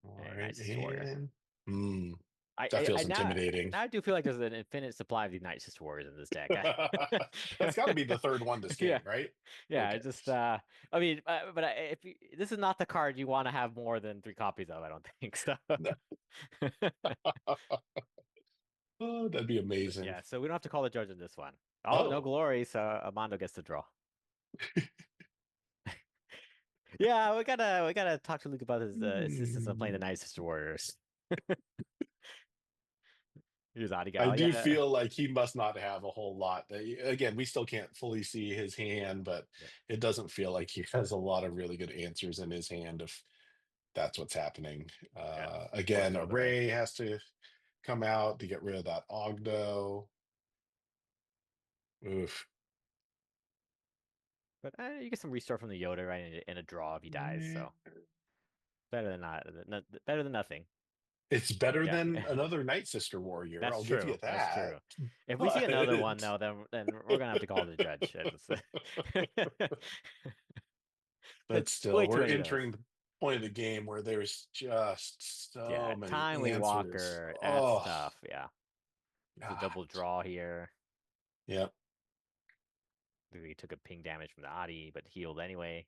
All Very right. nice Sister Warrior. And hmm, I, that I feels I now intimidating. now I do feel like there's an infinite supply of these Night Sister Warriors in this deck. That's got to be the third one this Yeah, game, right? yeah. Okay. Just I mean, if you, this is not the card you want to have more than 3 copies of, I don't think so. Oh, that'd be But amazing. yeah, so we don't have to call the judge in this one. Oh, no Oh. glory, so Amando gets to draw. Yeah, we gotta talk to Luke about his insistence on playing the Hmm. Night Sister Warriors. Here's I Adigal. do Yeah. feel like he must not have a whole lot. Again, we still can't fully see his hand, but Yeah. it doesn't feel like he has a lot of really good answers in his hand if that's what's happening. Yeah. Again, Forces a of the Ray. Ray has to come out to get rid of that Ogdo. Oof. But you get some restore from the Yoda right in a draw if he dies, Eh, so better than not, better than nothing. It's better Yeah. than another Night Sister Warrior. That's I'll give you true. That's that. true. If we see another one But though, then we're gonna have to call the judge. but still, Way too we're many of those. entering the point of the game where there's just Yeah, so many timely answers. Walker. That's Oh, tough. Yeah, it's a double God. draw here. Yep. He took a ping damage from the Adi, but healed anyway.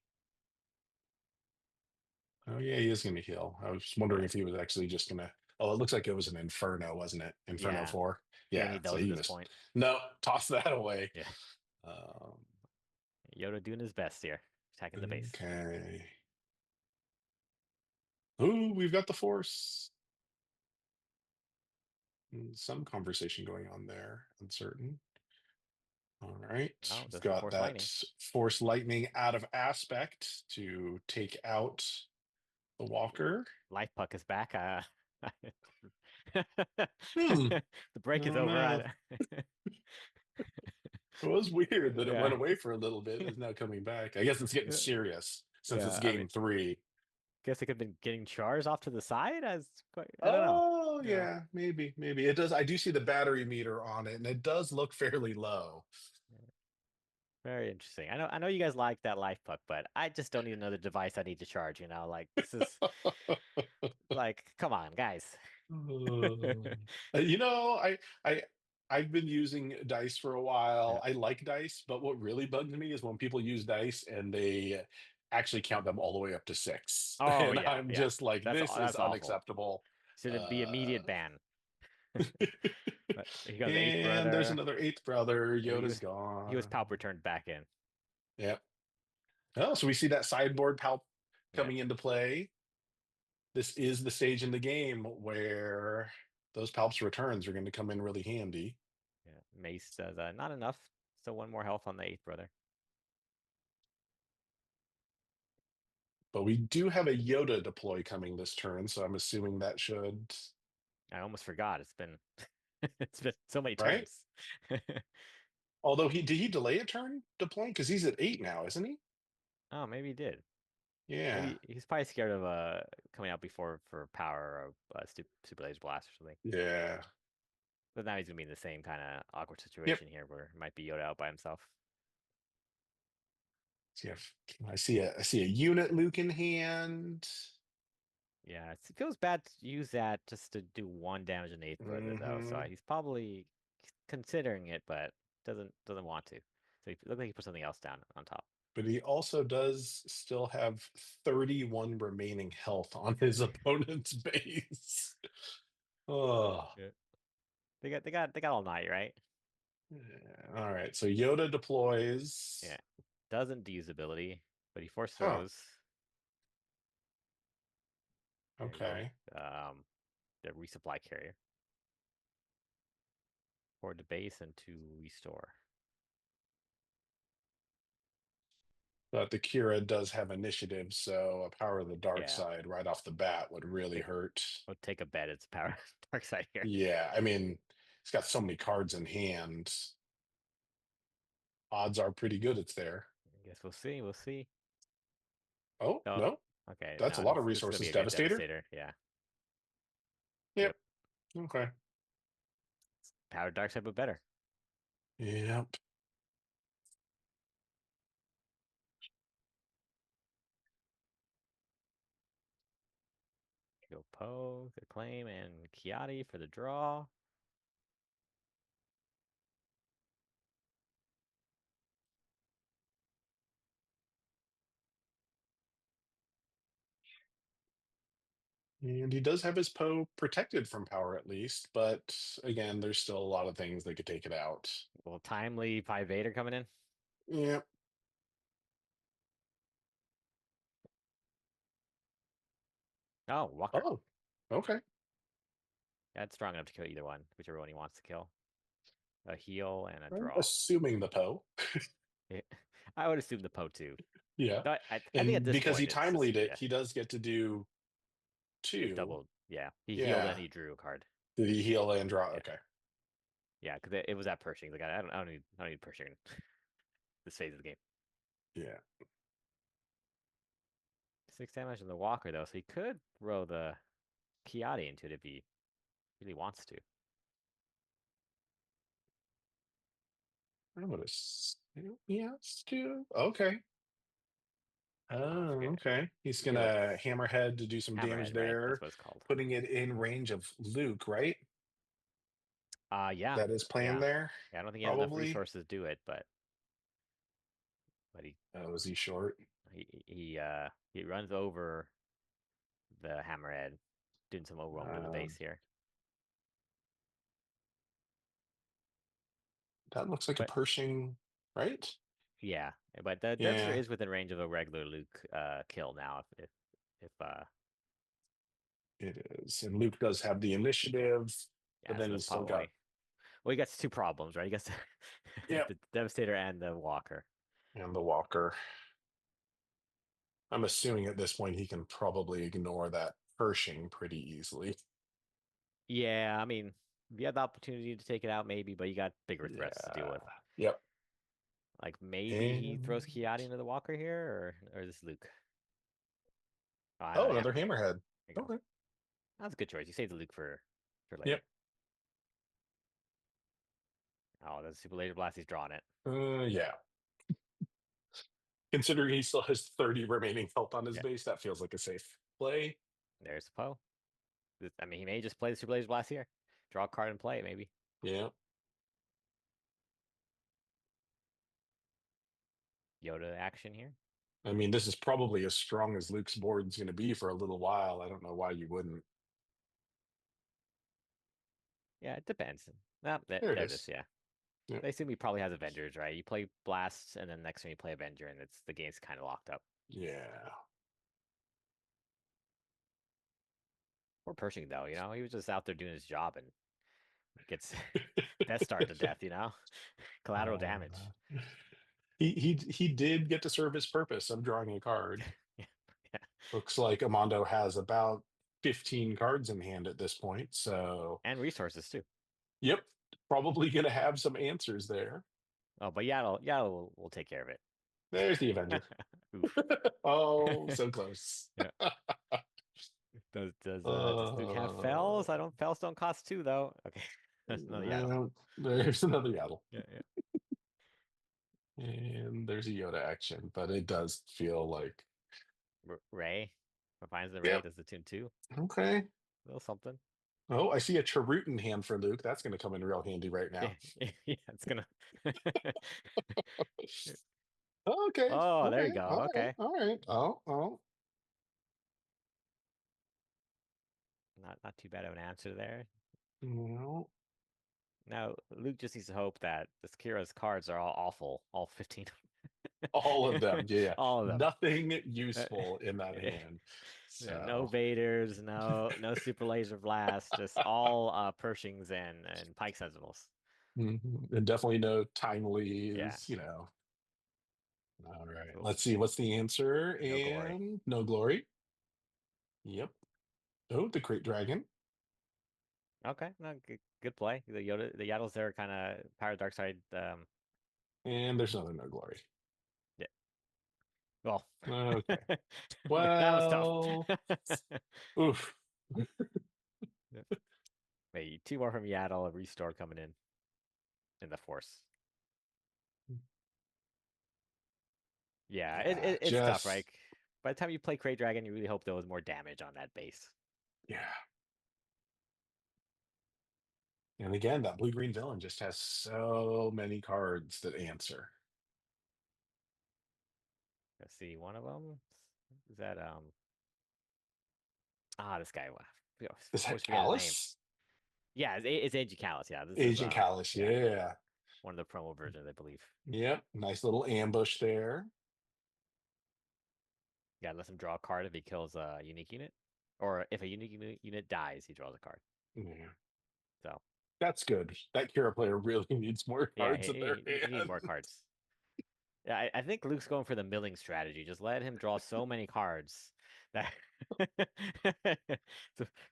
Oh, yeah, he is going to heal. I was wondering Yeah, if he was actually just going to. Oh, it looks like it was an Inferno, wasn't it? Inferno yeah. 4. You don't Yeah, need so those at he this missed. point. No, toss that away. Yeah, Um, Yoda doing his best here, attacking the base. okay. Ooh, we've got the Force. Some conversation going on there. Uncertain. All right. Oh, We've there's the got Force that Lightning. Force Lightning out of aspect to take out the Walker. Life Puck is back. Hmm. The I break is don't over. know. It was weird that it went Yeah. away for a little bit. It's now coming back. I guess it's getting serious since it's Yeah, I mean, game three. guess it could have been getting Chars off to the side as quite, I don't know. Oh, Yeah. yeah, maybe. It does. I do see the battery meter on it, and it does look fairly low. Very interesting. I know you guys like that life puck, but I just don't need another device I need to charge, Like this is like, come on, guys. You know, I I've been using dice for a while. Yeah. I like dice, but what really bugs me is when people use dice and they actually count them all the way up to six. Oh And yeah, I'm yeah. just like, this is That's awful. unacceptable. Should it be Uh, immediate ban? But here goes the eighth and there's brother. another eighth brother. He Yoda's was he was gone. returned back in. Yep. Oh, so we see that sideboard palp Yeah. coming into play. This is the stage in the game where those palps returns are going to come in really handy. Yeah. Mace says not enough. So one more health on the eighth brother. But we do have a Yoda deploy coming this turn, so I'm assuming that should, I almost forgot. It's been it's been so many right? turns. Although he did he delay a turn deploying? Because he's at 8 now, isn't he? Oh, maybe he did. Yeah. Maybe he's probably scared of coming out before for power or super laser blast or something. Yeah. But now he's gonna be in the same kind of awkward Yep. situation here where it might be Yoda out by himself. See if I see a unit Luke in hand. Yeah, it feels bad to use that just to do 1 damage on the eighth brother though. So Hmm. he's probably considering it, but doesn't want to. So he look like he put something else down on top. But he also does still have 31 remaining health on his opponent's base. Oh. Yeah. They got all night, right? Yeah. All right. So Yoda deploys. Yeah. Doesn't deuse ability, but he force Oh, throws. There you go. okay. The resupply carrier. For the base and to restore. But the Qi'ra does have initiative, so a power of the dark Yeah, side right off the bat would really take hurt. we'll take a bet. It's power dark side here. Yeah, I mean, it's got so many cards in hand. Odds are pretty good it's there. I guess we'll see. We'll see. Oh, Oh, no, okay. that's a No, lot of this is gonna be resources. a good Devastator? devastator. Yeah. Yep. Yep. Okay. Power dark side, but better. Yep. Go Poe, the claim, and Kiati for the draw. And he does have his Poe protected from power at least, but again, there's still a lot of things that could take it out. Well, timely 5 Vader coming in. Yep. Oh, Walker. Oh, okay. That's strong enough to kill either one, whichever one he wants to kill. A heal and a I'm draw. assuming the Poe. Yeah. I would assume the Poe too. Yeah. But I think at And this because he point it's just timelied it, yeah, he does get to do it's two. doubled. Yeah, he healed and Yeah. he drew a card. Did he heal and draw? Yeah, Okay. yeah, because it was at Pershing. Like I don't need Pershing this phase of the game. Yeah. 6 damage on the Walker though, so he could throw the Kiati into it if he really wants to. I'm gonna assume he has to. Okay. Oh, I Oh, forget okay. He's forget what gonna hammerhead to do some damage Hammerhead, right? That's there, what it's called. putting it in range of Luke, right? Yeah, That is plan yeah, there, yeah. I don't think he has enough probably. resources to do it, but Oh, is he short? he runs over the Hammerhead, doing some overwhelm to the base Um, here. that looks like a But Pershing, right? yeah, but the Devastator Yeah, is within range of a regular Luke kill now if it is. And Luke does have the initiative, but yeah, so then that's he's still got, probably well, he gets two problems, right? He gets yep, the Devastator and the Walker. and the Walker. I'm assuming at this point he can probably ignore that Pershing pretty easily. Yeah, I mean, if you had the opportunity to take it out, maybe, but you got bigger threats to deal Yeah. with. Yep. Like maybe he throws And Kiati into the Walker here, or is this Luke? Oh, oh, another another Hammerhead. hammerhead. There you go. Okay. That's a good choice. You saved the Luke for later. Yep. Oh, that's super laser blast. He's drawing it. Yeah. Considering he still has 30 remaining health on his Yeah, base, that feels like a safe play. there's the Poe. I mean, he may just play the super laser blast here, draw a card and play it maybe. Yeah. Yoda action here. I mean, this is probably as strong as Luke's board's going to be for a little while. I don't know why you wouldn't. Yeah, it depends. No, There it there it is. is. Yeah, Yeah. they assume he probably has Avengers, right? You play Blasts, and then next time you play Avenger, and it's the game's kind of locked up. Yeah. Poor Pershing, though, he was just out there doing his job and gets Death Star to death, collateral damage. Uh, he did get to serve his purpose of drawing a card. Yeah, yeah. Looks like Amando has about 15 cards in hand at this point. So, And resources too. yep, probably going to have some answers there. Oh, but Yaddle will take care of it. There's the Avenger. Oof. Oh, so close. Yeah. Does Luke have fells? I don't fells don't cost 2 though. Okay. That's another Yaddle. There's another Yaddle. Yeah, yeah. And there's a Yoda action, but it does feel like, Ray. Finds the Ray, yep, does the tune 2. okay. A little something. Oh, I see a Charut in hand for Luke. That's going to come in real handy right Yeah, now. yeah, it's gonna Okay, Oh, there you okay, go. all right, Okay. all right. Oh, Not too bad of an answer there. no, Now Luke just needs to hope that the Qi'ra's cards are all awful, all 15. all of them. Yeah, All of them. nothing useful in that hand. Yeah, no So, Vaders, no Super Laser Blast, just all Pershings and Pike Sentinels. and definitely no timely Yeah. is. All right. Oh, Let's see. What's the answer? no glory. And no glory. Yep. Oh, the Crate Dragon. Okay, no, good play. The Yoda, the Yaddles there kind of power dark side. And there's another no glory. Yeah. Well, Okay. that was tough. Well, oof. Maybe two more from Yaddle, a restore coming in the force. Yeah, Yeah, it's tough, right? just By the time you play Crate Dragon, you really hope there was more damage on that base. yeah. And again, that blue-green villain just has so many cards that answer. Let's see, one of them is that this guy. I Is that always forget his name. Callus? Yeah, it's Agent Callus. Yeah, this is Agent Callus, yeah, yeah. one of the promo versions, I believe. Yep. Nice little ambush there. Yeah, lets him draw a card if he kills a unique unit, or if a unique unit dies, he draws a card. Yeah. So That's good. That Qi'ra player really needs more yeah, cards in their he needs hand. more cards. Yeah, I think Luke's going for the milling strategy. Just let him draw so many cards that it's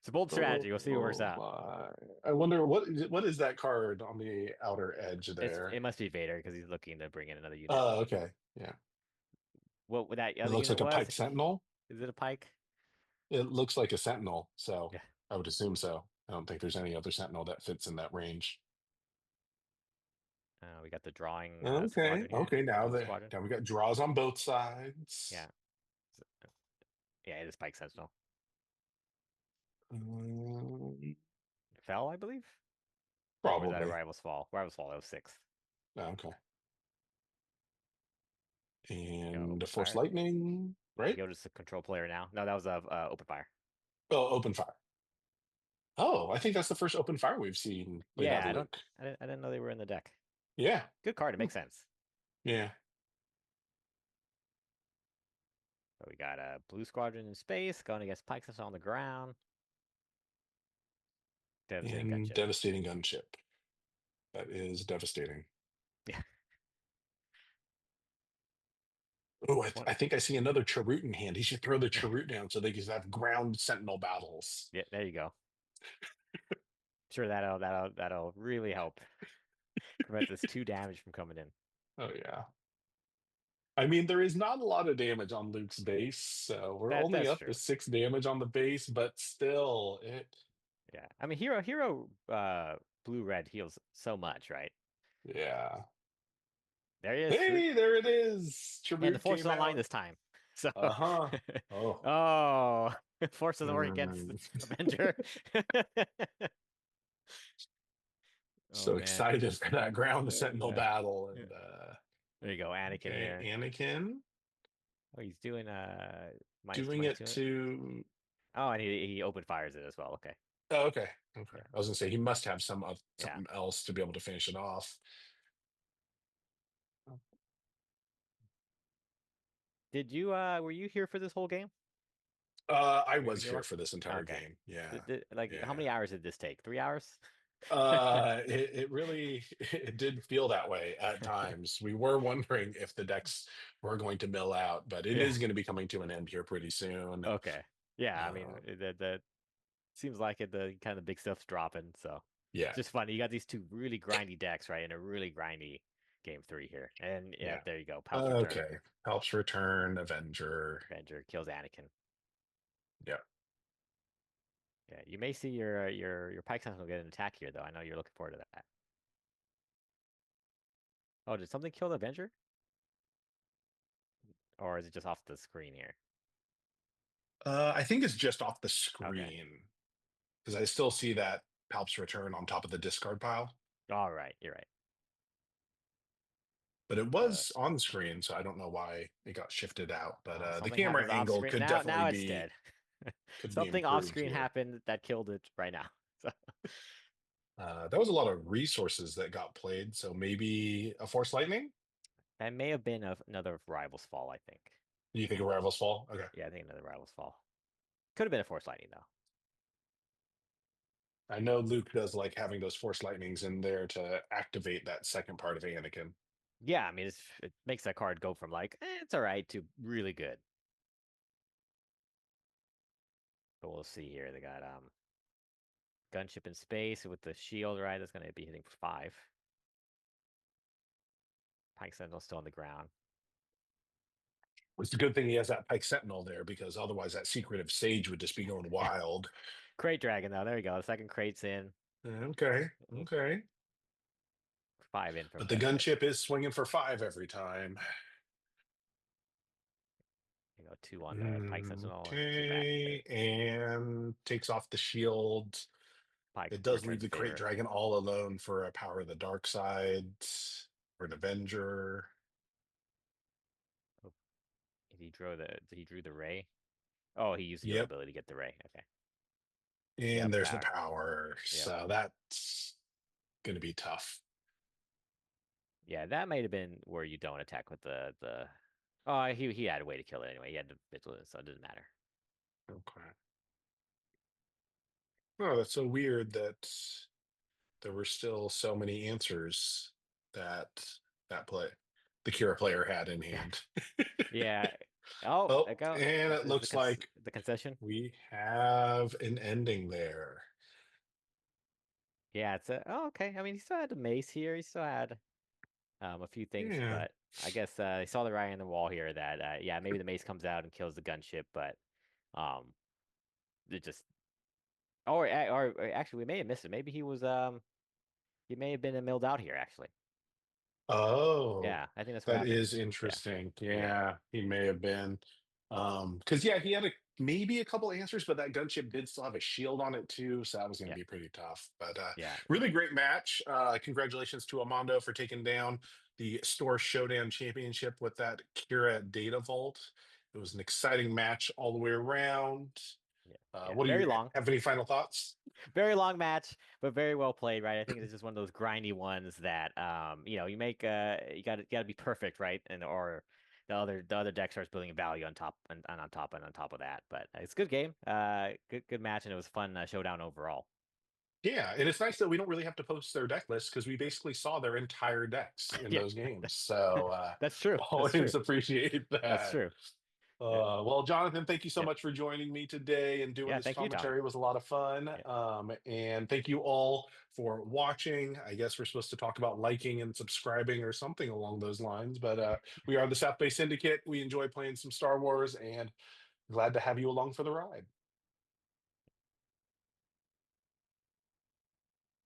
a bold strategy. We'll see what works Oh out. my. I wonder what is that card on the outer edge It there? must be Vader because he's looking to bring in another unit. Oh, okay. Yeah. What that It other looks unit like a was? Pike Sentinel. Is it a Pike? It looks like a Sentinel, so Yeah. I would assume so. I don't think there's any other Sentinel that fits in that range. We got the drawing Okay. squadron here. Okay. Now Blue the squadron. now we got draws on both sides. Yeah. Yeah, it is Pike Sentinel. Um, Fell, I believe. Or was that a Probably. Rivals Fall? Rivals Fall, that was sixth. Okay. You know, And the open Force fire. Lightning, right? Yoda's the control player now. No, that was open fire. Oh, open fire. Oh, I think that's the first open fire we've seen played out Yeah, of Luke. I didn't know they were in the deck. Yeah. Good card. It Hmm. makes sense. Yeah. So we got a blue squadron in space going against Pike Sentinel on the ground. Devastating And gunship. devastating gunship. That is devastating. Yeah. Oh, One. I think I see another Charut in hand. He should throw the Charut down so they can have ground sentinel battles. Yeah, there you go. Sure, that'll really help prevent this 2 damage from coming in. Oh yeah. I mean, there is not a lot of damage on Luke's base, so we're only That's up to true. 6 damage on the base, but still, it Yeah. I mean, hero blue red heals so much, right? yeah. There he is. Hey, there it is. And the Charut force is came online out. this time. So Uh-huh. Oh. oh, force doesn't work against Mm. Avenger. Oh So man. excited for that ground sentinel Yeah. battle. Yeah. And There you go, Anakin okay, here. Anakin Oh, he's doing minus doing it 22 it. to Oh, and he open fires it as well. Okay. oh, okay. Okay. Yeah. I was gonna say he must have Yeah. something else to be able to finish it off. Did you were you here for this whole game? I Were you was here here watching? for this entire Okay. game. Yeah. Like how Yeah. many hours did this take? 3 hours? It really it did feel that way at times. We were wondering if the decks were going to mill out, but it Yeah. is going to be coming to an end here pretty soon. Okay. Yeah, I mean Uh, that seems like the kind of big stuff's dropping, so yeah, it's just funny. You got these two really grindy decks, right? And a really grindy game three here. And yeah, yeah. there you go. Palp's return. Okay. Helps return, Avenger. Avenger kills Anakin. Yeah. Yeah, you may see your Pike Sentinel get an attack here, though. I know you're looking forward to that. Oh, did something kill the Avenger? Or is it just off the screen here? I think it's just off the Okay. screen because I still see that Palp's return on top of the discard pile, All right, you're right. but it Uh, was on screen, so I don't know why it got shifted out. But the Something camera happens off angle screen. could Now definitely it's be dead. could be Something off improved screen here. happened that killed it right now. So That was a lot of resources that got played, so maybe a Force Lightning? that may have been another Rivals Fall, I think. You think a Rivals Fall? Okay. Yeah, I think another Rivals Fall. Could have been a Force Lightning though. I know Luke does like having those Force Lightnings in there to activate that second part of Anakin. Yeah, I mean, it makes that card go from like it's all right to really good. But we'll see here. They got gunship in space with the shield, right? That's going to be hitting for 5. Pike Sentinel still on the ground. It's a good thing he has that Pike Sentinel there because otherwise that secretive Sage would just be going wild. Crate Dragon though. There we go. The second crate's in. Okay, Oof, okay. 5 in from But the that. gunship is swinging for 5 every time. You know, 2 on the Pike Sentinel and 2 back. Okay, and takes off the shield. Pike It does leave returns the Great favor. Dragon all alone for a Power of the Dark Side or an Avenger. Oh, he drew the ray? Oh, he used the Yoda Yep, ability to get the ray. Okay. and Yep, there's the power. power. Yep. So that's going to be tough. Yeah, that might have been where you don't attack with the. Oh, he had a way to kill it anyway. He had to vigil it, so it doesn't matter. Okay. Oh, that's so weird that there were still so many answers that that play the Qi'ra player had in hand. Yeah. Oh, Oh, there you go. and This it is looks like the concession. we have an ending there. Yeah, it's a. Oh, okay. I mean, he still had the mace here. He still had a few things, Yeah. but I guess they saw the writing on the wall here that yeah, maybe the mace comes out and kills the gunship, but um, it just. Or actually, we may have missed it. Maybe he may have been milled out here actually. Oh, Yeah, I think that's what that happened. is Yeah, interesting. yeah, Yeah, he may have been. Because yeah, he had maybe a couple answers, but that gunship did still have a shield on it too, so that was going to yeah, be pretty tough. But yeah, really great match. Congratulations to Armando for taking down the Store Showdown Championship with that Kira Data Vault. It was an exciting match all the way around. yeah, yeah. What do Very you long. have any final thoughts? Very long match, but very well played, right? I think it's just one of those grindy ones that you make you got to be perfect, right? And or the other deck starts building value on top and on top of that. But it's a good game. Good match and it was fun showdown overall. Yeah, and it's nice that we don't really have to post their deck list because we basically saw their entire decks in Yeah. those games. So That's true. That's true. always appreciate That's that. true. Yeah. Well, Jonathan, thank you so Yep. much for joining me today and doing Yeah, this thank you, Tommy. commentary. It was a lot of fun. Yeah. And thank you all for watching. I guess we're supposed to talk about liking and subscribing or something along those lines. But we are the South Bay Syndicate. We enjoy playing some Star Wars and glad to have you along for the ride.